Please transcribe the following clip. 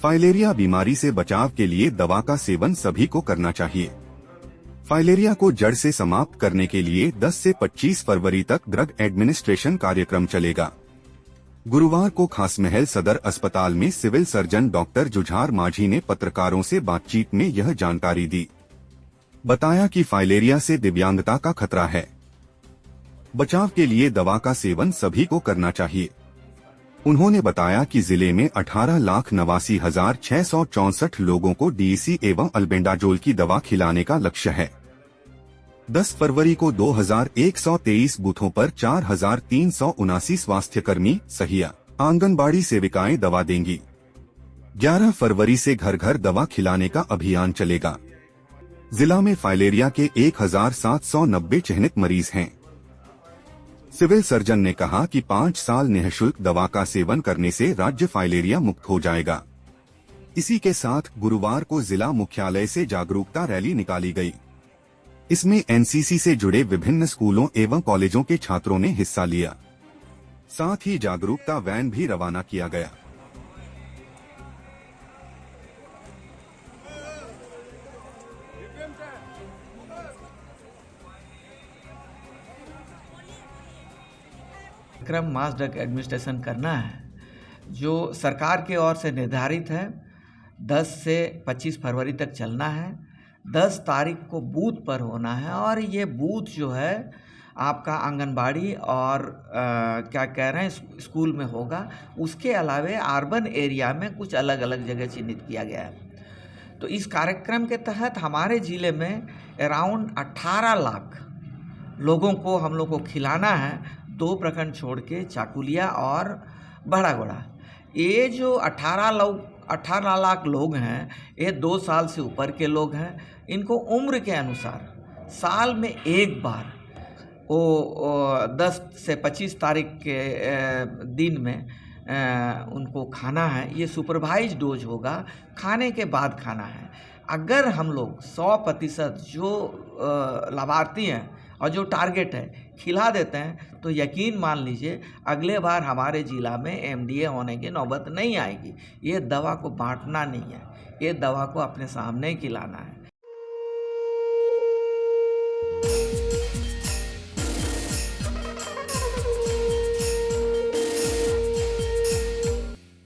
Filaria बीमारी से बचाव के लिए दवा का सेवन सभी को करना चाहिए। फाइलेरिया को जड़ से समाप्त करने के लिए 10 से 25 फरवरी तक ड्रग एडमिनिस्ट्रेशन कार्यक्रम चलेगा। गुरुवार को खासमहल सदर अस्पताल में सिविल सर्जन डॉक्टर जुझार माझी ने पत्रकारों से बातचीत में यह जानकारी दी। बताया कि फाइलेरिया से दिव्यांगता का खतरा है। बचाव के लिए दवा का सेवन सभी को करना चाहिए। उन्होंने बताया कि जिले में 18,89,664 लोगों को डीसी एवं अल्बेंडाजोल की दवा खिलाने का लक्ष्य है। 10 फरवरी को 2123 बूथों पर 4,379 स्वास्थ्यकर्मी सहिया आंगनबाड़ी सेविकाएं दवा देंगी। 11 फरवरी से घर घर दवा खिलाने का अभियान चलेगा। जिला में फाइलेरिया के 1,790 चिन्हित मरीज हैं। सिविल सर्जन ने कहा कि 5 साल निःशुल्क दवा का सेवन करने से राज्य फाइलेरिया मुक्त हो जाएगा। इसी के साथ गुरुवार को जिला मुख्यालय से जागरूकता रैली निकाली गई। इसमें एनसीसी से जुड़े विभिन्न स्कूलों एवं कॉलेजों के छात्रों ने हिस्सा लिया। साथ ही जागरूकता वैन भी रवाना किया गया। क्रम मास ड्रग एडमिनिस्ट्रेशन करना है जो सरकार के ओर से निर्धारित है। 10 से 25 फरवरी तक चलना है। 10 तारीख को बूथ पर होना है और ये बूथ जो है आपका आंगनबाड़ी और क्या कह रहे हैं स्कूल में होगा। उसके अलावे अर्बन एरिया में कुछ अलग अलग जगह चिन्हित किया गया है। तो इस कार्यक्रम के तहत हमारे ज़िले में अराउंड 18 लाख लोगों को हम लोग को खिलाना है। 2 प्रखंड छोड़ के चाकुलिया और बड़ागोड़ा। ये जो 18 लाख लोग हैं ये 2 साल से ऊपर के लोग हैं। इनको उम्र के अनुसार साल में एक बार वो 10 से 25 तारीख के दिन में उनको खाना है। ये सुपरवाइज डोज होगा, खाने के बाद खाना है। अगर हम लोग 100% जो लाभार्थी हैं और जो टारगेट है खिला देते हैं तो यकीन मान लीजिए अगले बार हमारे ज़िला में एमडीए होने की नौबत नहीं आएगी। ये दवा को बांटना नहीं है, ये दवा को अपने सामने खिलाना है।